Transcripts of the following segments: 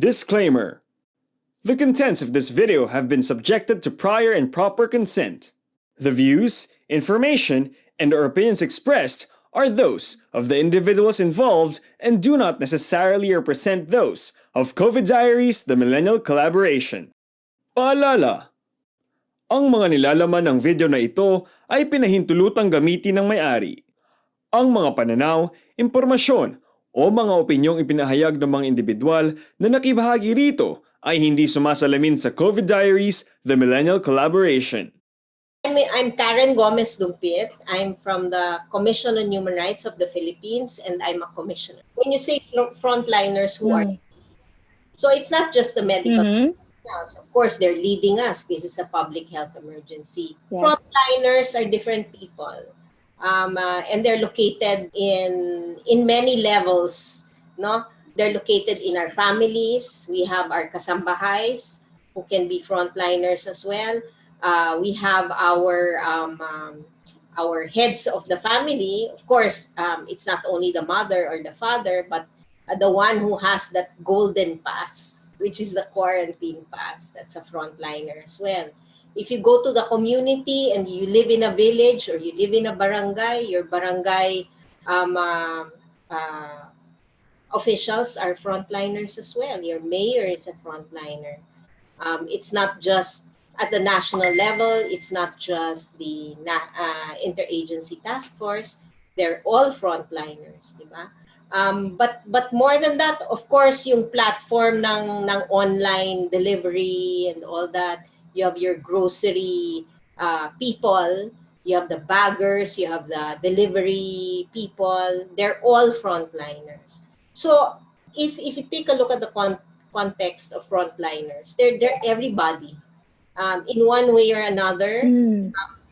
Disclaimer: the contents of this video have been subjected to prior and proper consent. The views, information, and/or opinions expressed are those of the individuals involved and do not necessarily represent those of COVID Diaries, the Millennial Collaboration. Paalala! Ang mga nilalaman ng video na ito ay pinahintulutang gamitin ng may-ari. Ang mga pananaw, impormasyon, o mga opinyong ipinahayag ng mga individual na nakibahagi rito ay hindi sumasalamin sa COVID Diaries, the Millennial Collaboration. I'm Karen Gomez-Gumpit. I'm from the Commission on Human Rights of the Philippines, and I'm a commissioner. When you say frontliners, who are they? So it's not just the medical professionals. Of course, they're leading us. This is a public health emergency. Frontliners are different people. And they're located in many levels, no? They're located in our families. We have our kasambahays who can be frontliners as well. We have our heads of the family. Of course, it's not only the mother or the father, but the one who has that golden pass, which is the quarantine pass. That's a frontliner as well. If you go to the community and you live in a village or you live in a barangay, your barangay officials are frontliners as well. Your mayor is a frontliner. It's not just at the national level. It's not just the interagency task force. They're all frontliners, di ba? But more than that, of course, yung platform ng online delivery and all that. You have your grocery people, you have the baggers, you have the delivery people. They're all frontliners. So if you take a look at the context of frontliners, they're everybody. In one way or another,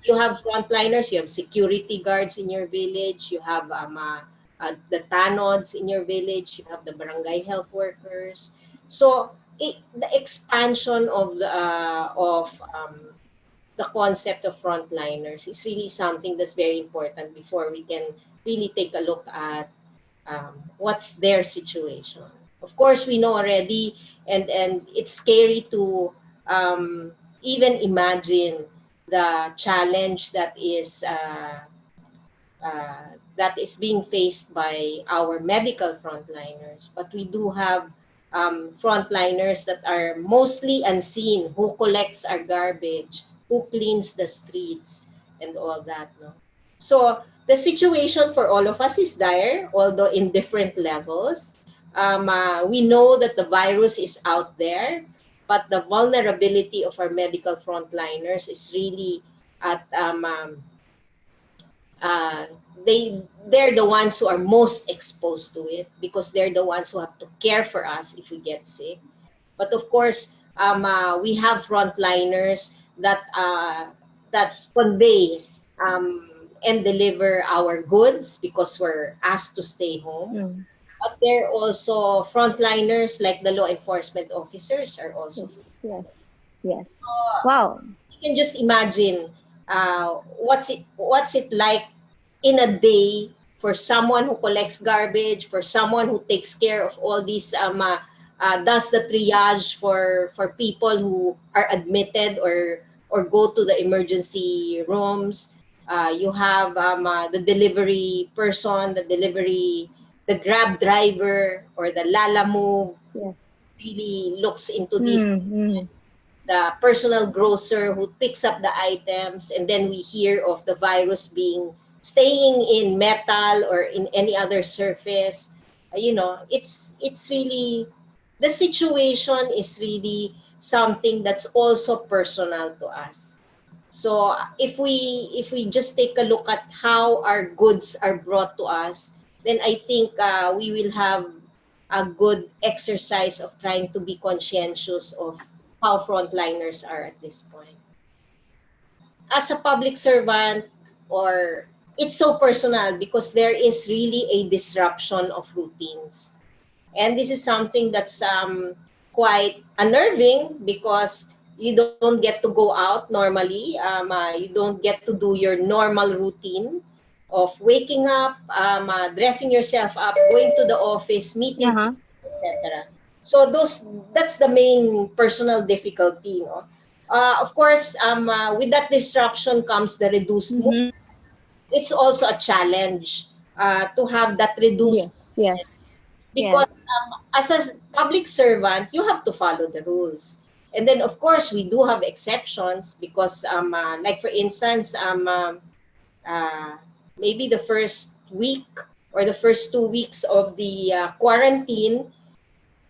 you have frontliners, you have security guards in your village, you have the tanods in your village, you have the barangay health workers. So the expansion of the concept of frontliners is really something that's very important before we can really take a look at what's their situation. Of course, we know already, and it's scary to even imagine the challenge that is being faced by our medical frontliners. But we do have frontliners that are mostly unseen, who collects our garbage, who cleans the streets, and all that. No? So the situation for all of us is dire, although in different levels. We know that the virus is out there, but the vulnerability of our medical frontliners is really at they're the ones who are most exposed to it because they're the ones who have to care for us if we get sick. But of course, we have frontliners that convey and deliver our goods because we're asked to stay home. But they're also frontliners, like the law enforcement officers are also. Yes. So, Wow. you can just imagine what's it like in a day for someone who collects garbage, for someone who takes care of all these does the triage for people who are admitted or go to the emergency rooms. You have the delivery person, the Grab driver or the Lala Move really looks into this. The personal grocer who picks up the items, and then we hear of the virus staying in metal or in any other surface. It's really, the situation is really something that's also personal to us. So if we just take a look at how our goods are brought to us, then I think we will have a good exercise of trying to be conscientious of how frontliners are at this point. As a public servant, it's so personal because there is really a disruption of routines. And this is something that's quite unnerving because you don't get to go out normally. You don't get to do your normal routine of waking up, dressing yourself up, going to the office, meeting, etc. So that's the main personal difficulty, no? Of course, with that disruption comes the reduced movement. Mm-hmm. It's also a challenge to have that reduced Yes, yes, yes. because as a public servant, you have to follow the rules. And then, of course, we do have exceptions because, like for instance, uh, maybe the first week or the first 2 weeks of the quarantine,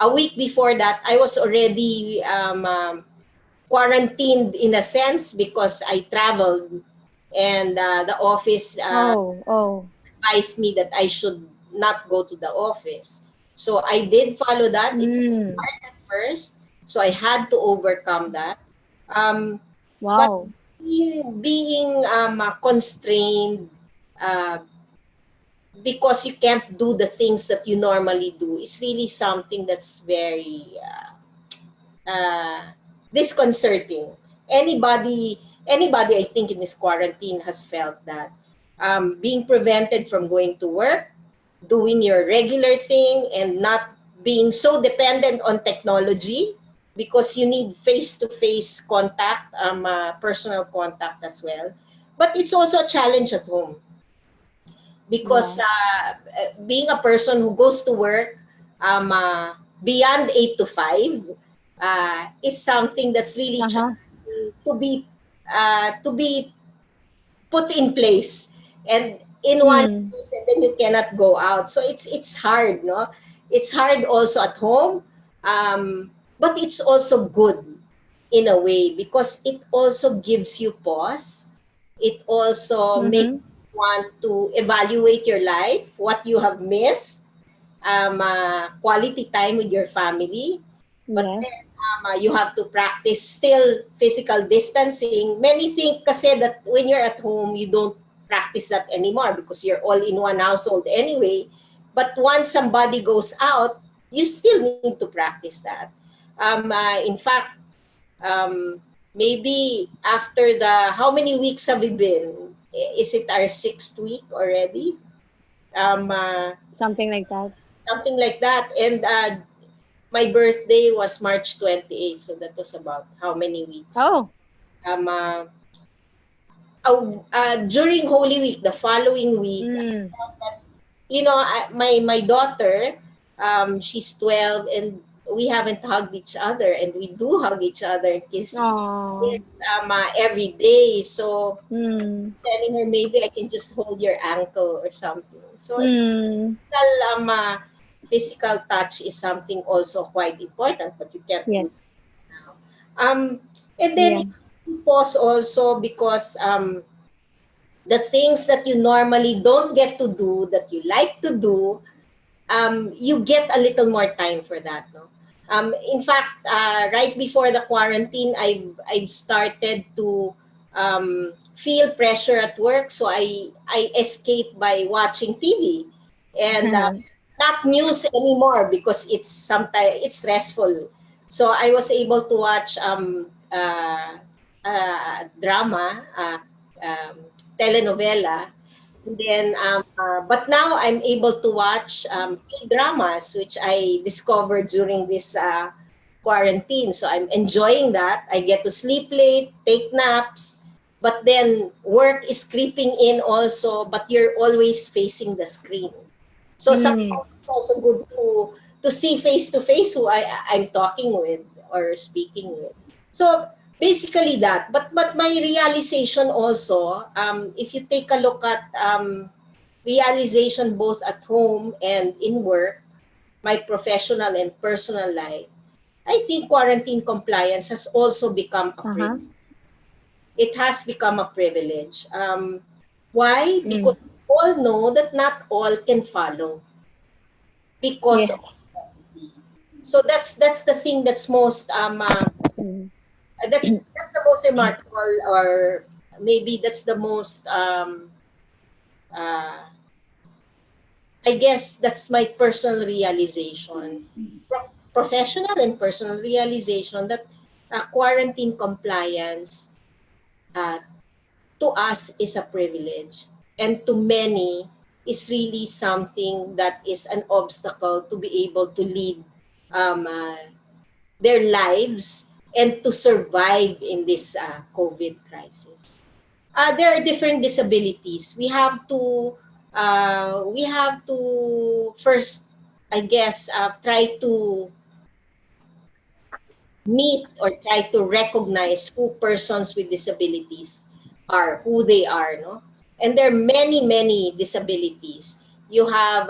a week before that, I was already quarantined in a sense because I traveled and the office Oh, oh. advised me that I should not go to the office. So I did follow that. It was Mm. hard at first, so I had to overcome that. Um, but Wow. being constrained uh, because you can't do the things that you normally do is really something that's very disconcerting. Anybody I think in this quarantine has felt that being prevented from going to work, doing your regular thing, and not being so dependent on technology because you need face-to-face contact, personal contact as well. But it's also a challenge at home because Yeah. being a person who goes to work beyond 8 to 5 is something that's really Uh-huh. challenging to be put in place and in one Mm. place, and then you cannot go out. So it's hard, no? It's hard also at home, but it's also good in a way because it also gives you pause. It also makes Mm-hmm. you want to evaluate your life, what you have missed, quality time with your family. But Yes. then you have to practice still physical distancing. Many think kasi that when you're at home, you don't practice that anymore because you're all in one household anyway. But once somebody goes out, you still need to practice that. In fact, maybe after how many weeks have we been? Is it our sixth week already? Um, uh, Something like that. Something like that. And my birthday was March 28th, so that was about how many weeks? Oh. Um, uh, During Holy Week, the following week, Mm. my daughter, she's 12, and we haven't hugged each other, and we do hug each other and kiss Oh. every day. So Mm. telling her maybe I can just hold your ankle or something. So Mm. physical touch is something also quite important, but you can't do it Yes. now. And then Yeah. you pause also because the things that you normally don't get to do that you like to do, you get a little more time for that, no? In fact, right before the quarantine, I've started to feel pressure at work, so I escape by watching TV, and not news anymore because it's sometimes it's stressful. So I was able to watch drama, telenovela. And then, but now I'm able to watch K-dramas, which I discovered during this quarantine. So I'm enjoying that. I get to sleep late, take naps, but then work is creeping in also, but you're always facing the screen. So Mm. sometimes it's also good to see face to face who I'm talking with or speaking with. So basically that. But my realization also, if you take a look at realization both at home and in work, my professional and personal life, I think quarantine compliance has also become a Uh-huh. privilege. It has become a privilege. Why? Mm. Because we all know that not all can follow because of Yes. necessity. So that's the thing that's most Mm. that's the most remarkable, or maybe that's the most uh, I guess that's my personal realization, professional and personal realization, that quarantine compliance uh, to us is a privilege, and to many is really something that is an obstacle to be able to lead um, uh, their lives and to survive in this COVID crisis. There are different disabilities. We have to first, I guess, try to meet or try to recognize who persons with disabilities are, who they are, no? And there are many, many disabilities. You have,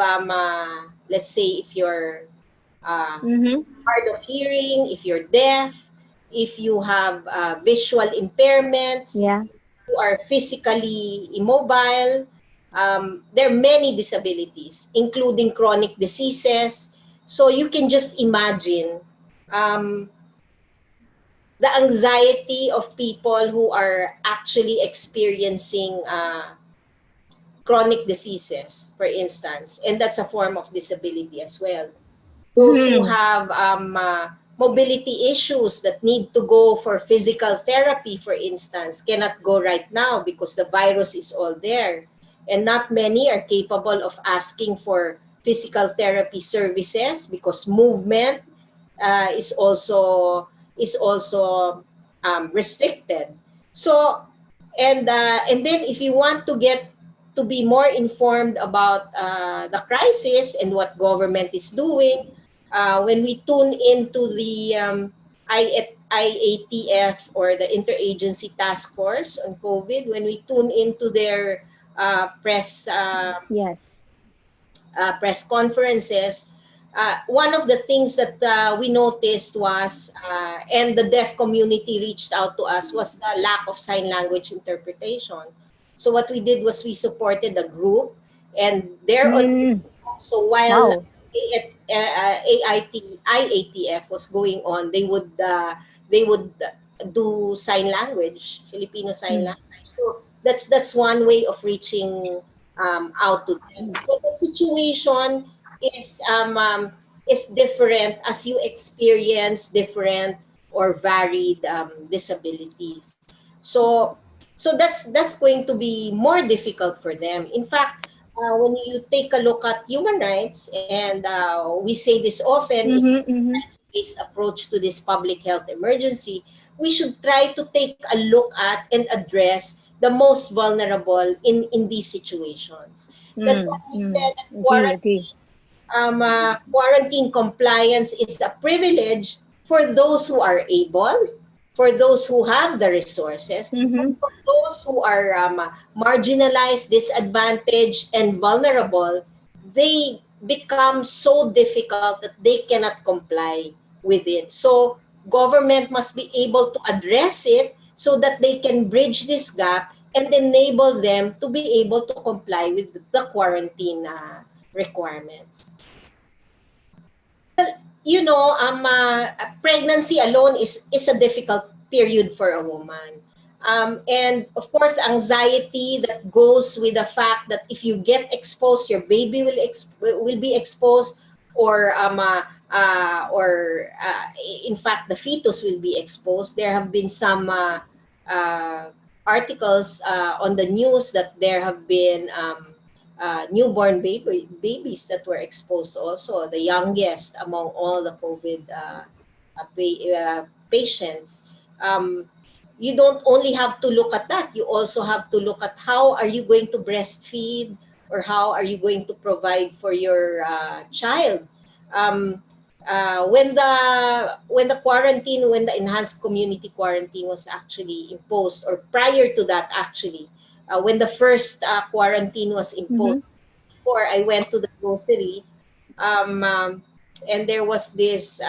let's say, if you're uh, Mm-hmm. hard of hearing, if you're deaf, if you have visual impairments, Yeah. you are physically immobile. There are many disabilities, including chronic diseases. So you can just imagine um, the anxiety of people who are actually experiencing chronic diseases, for instance, and that's a form of disability as well. Those who Mm-hmm. have mobility issues that need to go for physical therapy, for instance, cannot go right now because the virus is all there. And not many are capable of asking for physical therapy services because movement is also restricted. So, and then if you want to get to be more informed about the crisis and what government is doing, when we tune into the IATF or the Interagency Task Force on COVID, when we tune into their Yes. press conferences, one of the things that we noticed was, and the deaf community reached out to us, was the lack of sign language interpretation. So what we did was we supported a group, and they're on. Mm. So while Wow. IATF was going on, they would do sign language, Filipino sign Mm. language. So that's one way of reaching out to them. So the situation is um, um, is different as you experience different or varied disabilities. So that's going to be more difficult for them. In fact, when you take a look at human rights, and we say this often, is Mm-hmm. Mm-hmm. rights-based approach to this public health emergency, we should try to take a look at and address the most vulnerable in these situations. That's why Mm. we Mm. said that Agree. Agree. quarantine compliance is a privilege for those who are able, for those who have the resources, and Mm-hmm. for those who are marginalized, disadvantaged, and vulnerable. They become so difficult that they cannot comply with it. So government must be able to address it so that they can bridge this gap and enable them to be able to comply with the quarantine requirements. Pregnancy alone is a difficult period for a woman. And of course, anxiety that goes with the fact that if you get exposed, your baby will be exposed, or in fact, the fetus will be exposed. There have been some uh, articles on the news that there have been newborn babies that were exposed also, the youngest among all the COVID patients. You don't only have to look at that, you also have to look at how are you going to breastfeed, or how are you going to provide for your child. Um, when the enhanced community quarantine was actually imposed, or prior to that actually, when the first quarantine was imposed, Mm-hmm. before I went to the grocery, um, um, and there was this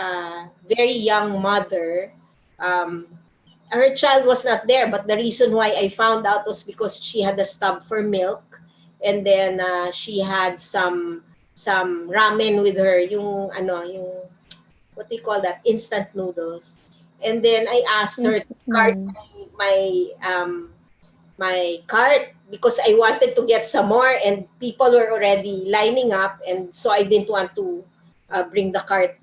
very young mother. Um, Her child was not there, but the reason why I found out was because she had a stub for milk, and then she had some ramen with her, yung what do you call that, instant noodles. And then I asked her to cart Mm. my cart because I wanted to get some more, and people were already lining up, and so I didn't want to bring the cart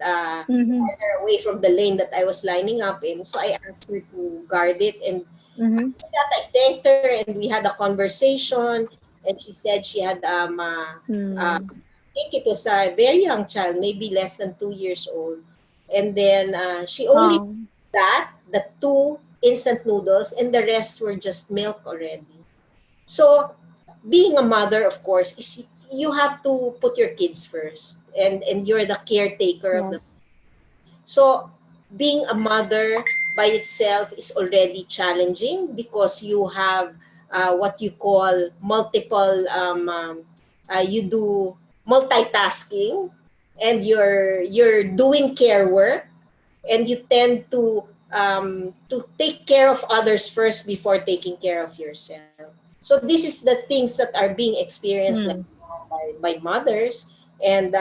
Mm-hmm. farther away from the lane that I was lining up in. So I asked her to guard it, and Mm-hmm. after that I thanked her, and we had a conversation, and she said she had I Mm. think it was a very young child, maybe less than 2 years old. And then she only Oh. that, the two instant noodles, and the rest were just milk already. So being a mother, of course, is you have to put your kids first, and you're the caretaker of the. Yes. So being a mother by itself is already challenging because you have what you call multiple you do multitasking, and you're doing care work, and you tend to take care of others first before taking care of yourself. So this is the things that are being experienced like Mm. by mothers, and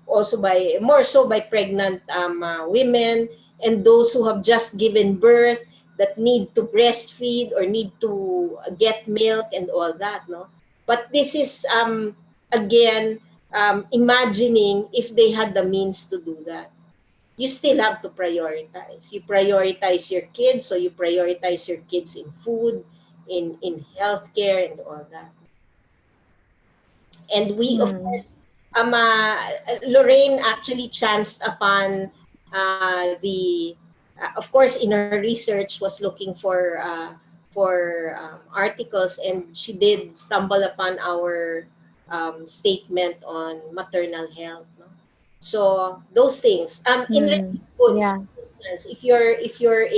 also by more so by pregnant women, and those who have just given birth that need to breastfeed or need to get milk and all that, no. But this is again imagining if they had the means to do that. You still have to prioritize. You prioritize your kids, so you prioritize your kids in food, in healthcare, and all that. And we, of Mm. course, Lorraine actually chanced upon of course, in her research was looking for articles, and she did stumble upon our statement on maternal health. No? So those things. In Mm. relief goods, Yeah. for instance, if you're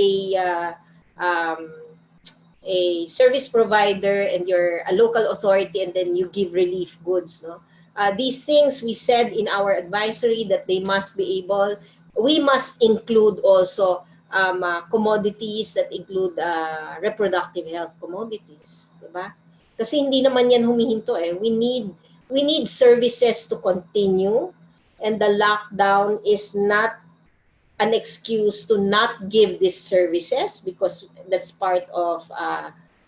um, a service provider and you're a local authority, and then you give relief goods, no, these things we said in our advisory that they must be able, we must include also commodities that include reproductive health commodities, di ba? Kasi hindi naman yan humihinto eh. We need services to continue, and the lockdown is not an excuse to not give these services, because that's part of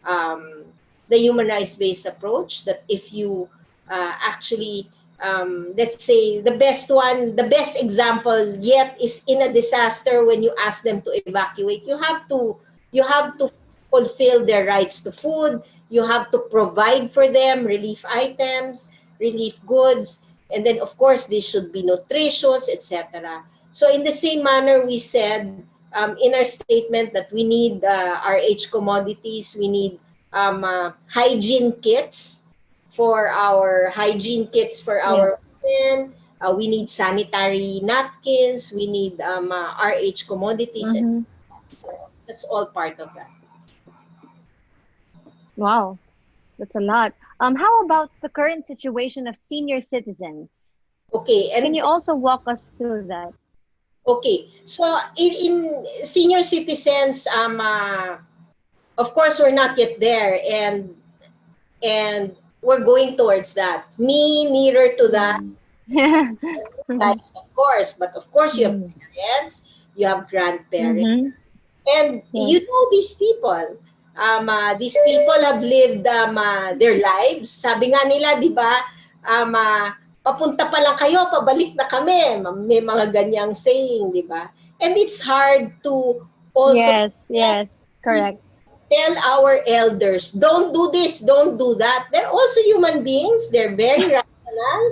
um, the human rights based approach, that if you actually let's say the best example yet is in a disaster. When you ask them to evacuate, you have to fulfill their rights to food. You have to provide for them relief items, relief goods, and then of course they should be nutritious, etc. So in the same manner, we said in our statement that we need RH commodities, we need hygiene kits for Yes. our women. We need sanitary napkins. We need RH commodities, and Mm-hmm. that's all part of that. Wow. That's a lot. How about the current situation of senior citizens? Okay, Can and you also walk us through that? okay, so in senior citizens, of course we're not yet there, and we're going towards that. Me, nearer to that, Mm. guys, of course. But of course, you have Mm. parents, you have grandparents, Mm-hmm. and Yes. you know these people. These people have lived their lives. Sabi nga nila, di ba, papunta pa lang kayo, pabalik na kami. May mga ganyang saying, di ba? And it's hard to also Yes. Yes. Correct. tell our elders, don't do this, don't do that. They're also human beings. They're very rational.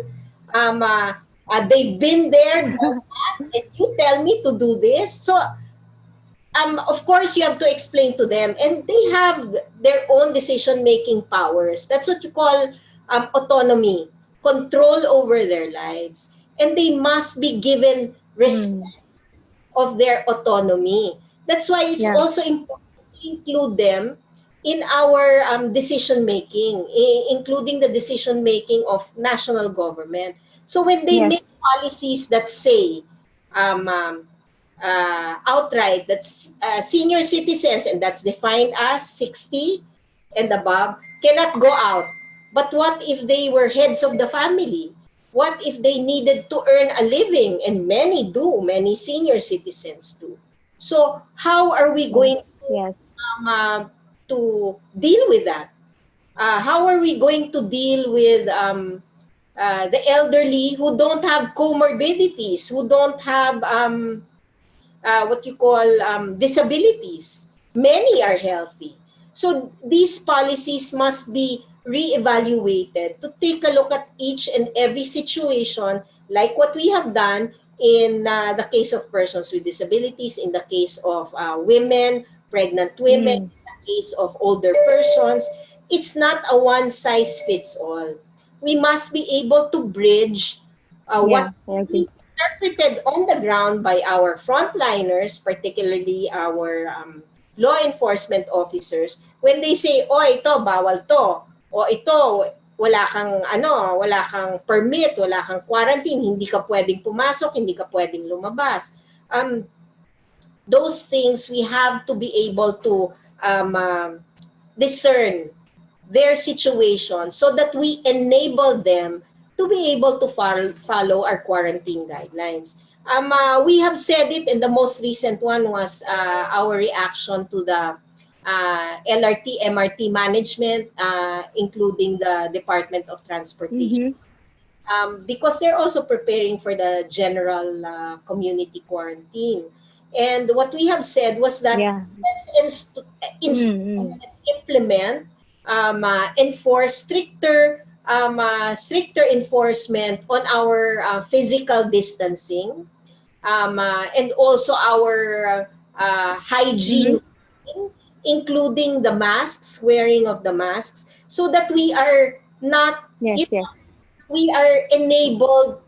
They've been there, done that, and you tell me to do this. So, of course, you have to explain to them, and they have their own decision-making powers. That's what you call autonomy, control over their lives. And they must be given respect Mm. of their autonomy. That's why it's Yeah. also important to include them in our decision making, including the decision making of national government. So when they Yes. make policies that say outright that senior citizens, and that's defined as 60 and above, cannot go out. But what if they were heads of the family? What if they needed to earn a living? And many do, many senior citizens do. So how are we going Yes. Yes. to deal with that? How are we going to deal with the elderly who don't have comorbidities, who don't have what you call disabilities? Many are healthy. So these policies must be reevaluated to take a look at each and every situation, like what we have done, in the case of persons with disabilities, in the case of women, pregnant women, Mm. in the case of older persons. It's not a one size fits all. We must be able to bridge what Yeah, I agree. is interpreted on the ground by our frontliners, particularly our law enforcement officers, when they say, oh, ito, bawal to, o ito, wala kang permit, wala kang quarantine, hindi ka pwedeng pumasok, hindi ka pwedeng lumabas. Those things we have to be able to discern their situation so that we enable them to be able to follow our quarantine guidelines. We have said it, and the most recent one was our reaction to the LRT, MRT management, including the Department of Transportation, Mm-hmm. because they're also preparing for the general community quarantine. And what we have said was that Yeah. let's Mm-hmm. implement, enforce stricter enforcement on our physical distancing, and also our hygiene, Mm-hmm. including the masks, wearing of the masks, so that we are not, Yes, yes. we are enabled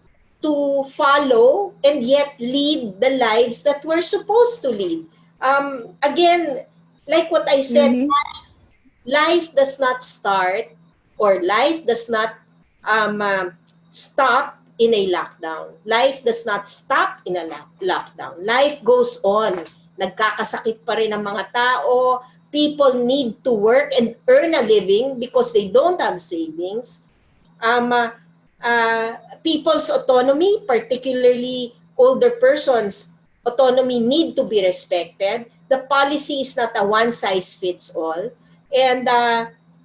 to follow and yet lead the lives that we're supposed to lead. Again, like what I said, Mm-hmm. life does not start, or life does not stop in a lockdown. Life does not stop in a lockdown. Life goes on. Nagkakasakit pa rin ang mga tao. People need to work and earn a living because they don't have savings. um, uh, People's autonomy, particularly older persons' autonomy, need to be respected. The policy is not a one size fits all. And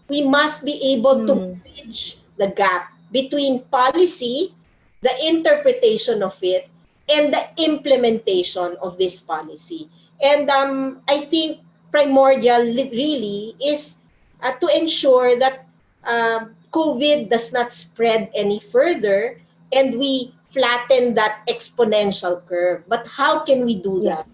we must be able to Mm. bridge the gap between policy, the interpretation of it, and the implementation of this policy. And I think primordial really is to ensure that COVID does not spread any further and we flatten that exponential curve. But how can we do Yes. that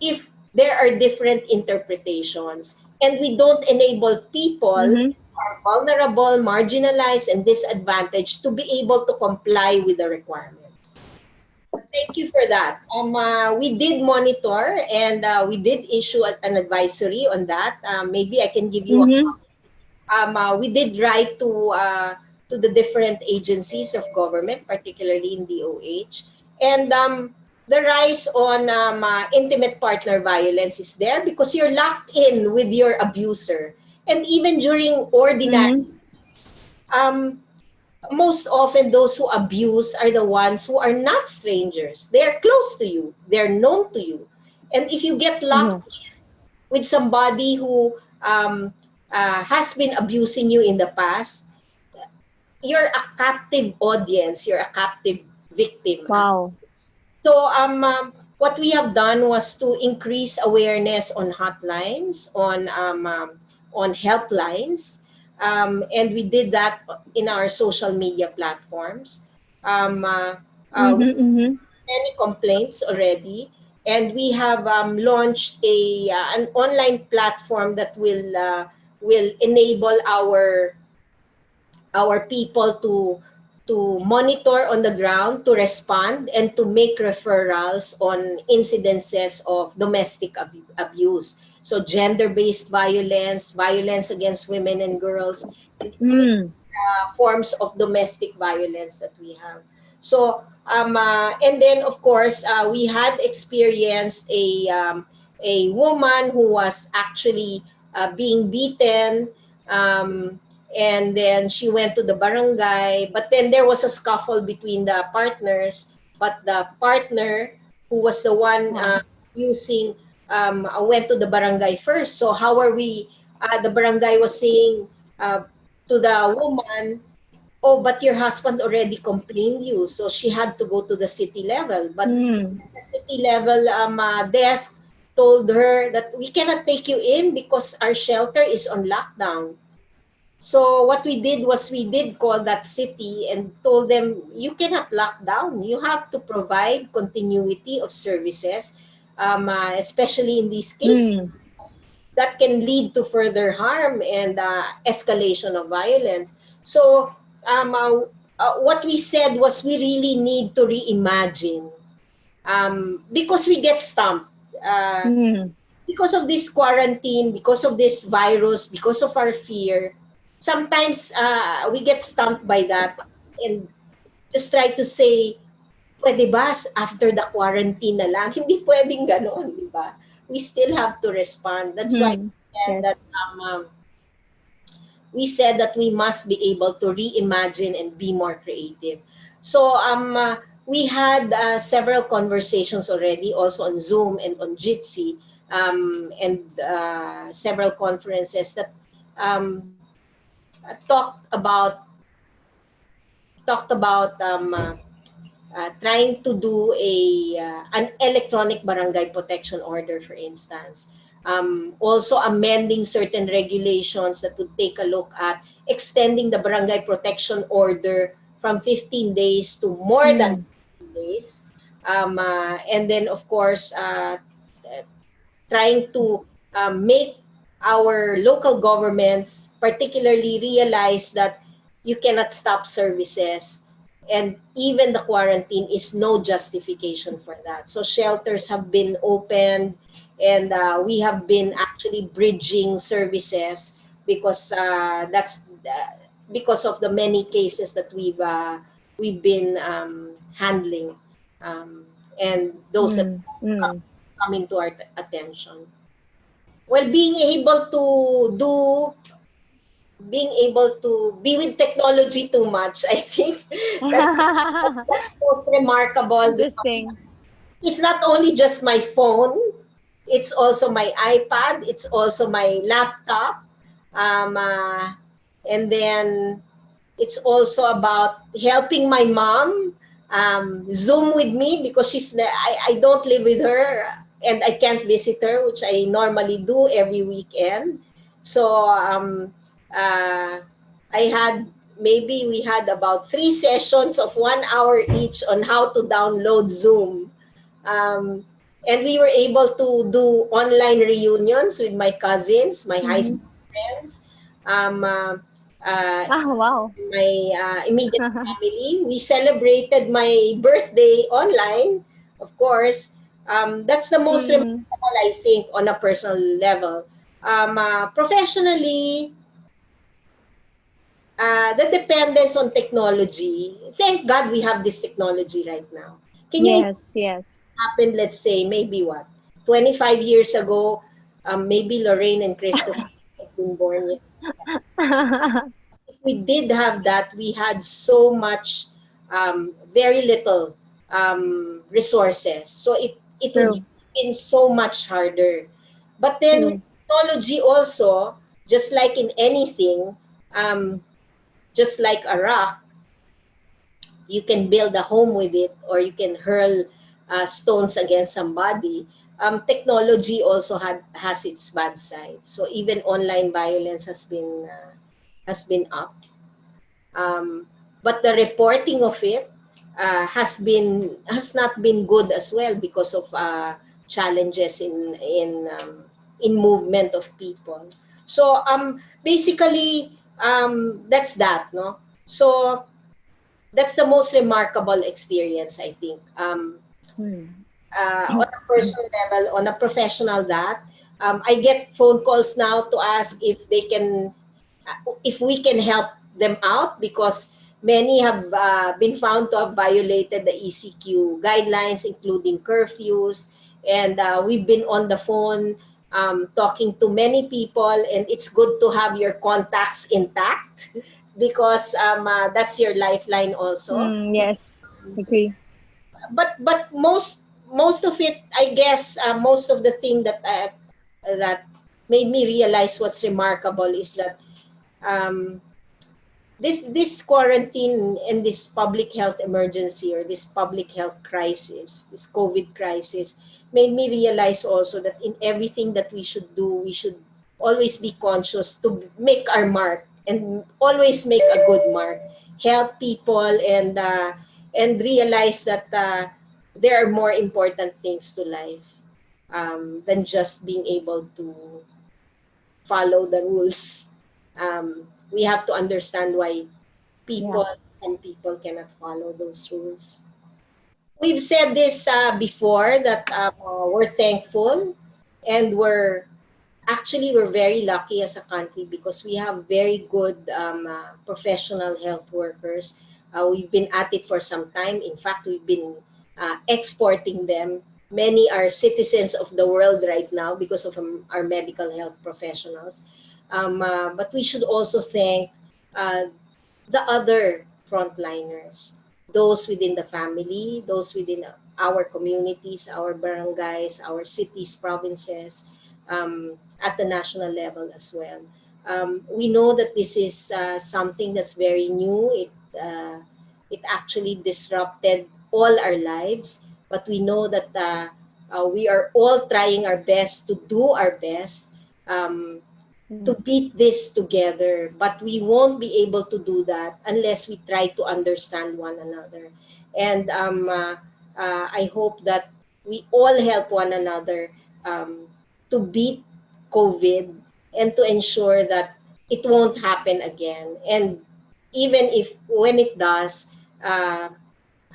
if there are different interpretations and we don't enable people Mm-hmm. who are vulnerable, marginalized, and disadvantaged to be able to comply with the requirements? Thank you for that. We did monitor and we did issue an advisory on that. Maybe I can give you a Mm-hmm. we did write to the different agencies of government, particularly in DOH, and the rise on intimate partner violence is there because you're locked in with your abuser, and even during ordinary, Mm-hmm. um, most often those who abuse are the ones who are not strangers. They're close to you. They're known to you, and if you get locked Yes. with somebody who has been abusing you in the past, you're a captive audience, you're a captive victim. Wow. So what we have done was to increase awareness on hotlines, on helplines, and we did that in our social media platforms. Um, uh, Mm-hmm. Mm-hmm. Many complaints already, and we have launched an online platform that will enable our people to monitor on the ground, to respond, and to make referrals on incidences of domestic abuse. So gender-based violence, violence against women and girls, and Mm. forms of domestic violence that we have. So, and then of course, we had experienced a woman who was actually being beaten, and then she went to the barangay. But then there was a scuffle between the partners. But the partner, who was the one Wow. using, went to the barangay first. So how are we? The barangay was saying to the woman, oh, but your husband already complained you, so she had to go to the city level. But Mm. the city level desk told her that we cannot take you in because our shelter is on lockdown. So what we did was we did call that city and told them, you cannot lock down. You have to provide continuity of services, especially in these cases Mm. that can lead to further harm and escalation of violence. So what we said was we really need to reimagine, because we get stumped. Mm. Because of this quarantine, because of this virus, because of our fear, sometimes we get stumped by that and just try to say, pwede ba after the quarantine na lang? Hindi pwedeng ganon, di ba? We still have to respond. That's why Mm. Yes. we said that we must be able to reimagine and be more creative. So we had several conversations already, also on Zoom and on Jitsi, and several conferences that um, talked about trying to do an electronic barangay protection order, for instance. Also amending certain regulations that would take a look at extending the barangay protection order from 15 days to more than Mm. 15 days. And then, of course, trying to make our local governments particularly realize that you cannot stop services, and even the quarantine is no justification for that. So shelters have been opened, and we have been actually bridging services because because of the many cases that we've been handling, and those that Mm. Mm. coming to our attention. Well, being able to be with technology too much, I think that's that's most remarkable, because Interesting. it's not only just my phone, it's also my iPad, it's also my laptop, um, uh, and then it's also about helping my mom Zoom with me, because I don't live with her and I can't visit her, which I normally do every weekend. So uh, I had maybe we had about 3 sessions of 1 hour each on how to download Zoom. Um, and we were able to do online reunions with my cousins, my high Mm-hmm. school friends. Um, uh, uh, Ah, wow. my immediate family. We celebrated my birthday online, of course. That's the most Mm. remarkable, I think, on a personal level. Professionally, the dependence on technology. Thank God we have this technology right now. Can you Yes, yes. happen, let's say, maybe what, 25 years ago, maybe Lorraine and Christopher have been born yet. If we did have that, we had so much, very little resources. So it would True, have been so much harder. But then with true. technology also, just like in anything, um, just like a rock, you can build a home with it, or you can hurl stones against somebody. Technology also has its bad side. So even online violence has been up. Um, but the reporting of it has not been good as well, because of challenges in movement of people. So basically, that's that, no. So that's the most remarkable experience, I think. Hmm. On a personal level, on a professional, that I get phone calls now to ask if we can help them out, because many have been found to have violated the ECQ guidelines, including curfews, and we've been on the phone talking to many people, and it's good to have your contacts intact because that's your lifeline also. Mm, yes, agree. But most of it, I guess, most of the thing that made me realize what's remarkable is that um, this quarantine and this public health emergency, or this public health crisis, this COVID crisis, made me realize also that in everything that we should do, we should always be conscious to make our mark and always make a good mark. Help people and realize that there are more important things to life than just being able to follow the rules. We have to understand why Yeah. people and people cannot follow those rules. We've said this before that we're thankful and we're very lucky as a country because we have very good professional health workers. We've been at it for some time. In fact, we've been exporting them. Many are citizens of the world right now because of our medical health professionals. But we should also thank uh, the other frontliners, those within the family, those within our communities, our barangays, our cities, provinces, at the national level as well. We know that this is something that's very new. It actually disrupted all our lives, but we know that we are all trying our best to do our best. To Mm. beat this together, but we won't be able to do that unless we try to understand one another. And I hope that we all help one another um, to beat COVID and to ensure that it won't happen again. And even if when it does, uh,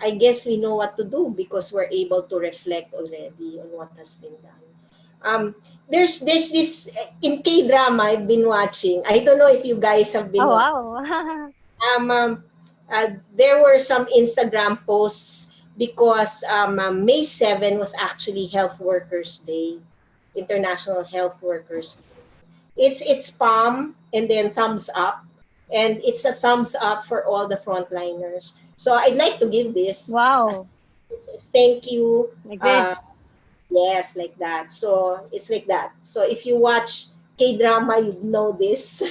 I guess we know what to do because we're able to reflect already on what has been done. Um, there's this in K drama I've been watching. I don't know if you guys have been Oh watching. wow. Um, um, there were some Instagram posts because May 7 was actually Health Workers Day, International Health Workers. It's palm and then thumbs up, and it's a thumbs up for all the frontliners. So I'd like to give this as Wow. thank you. Like this. Uh, Yes, like that. So it's like that. So if you watch K drama, you know this.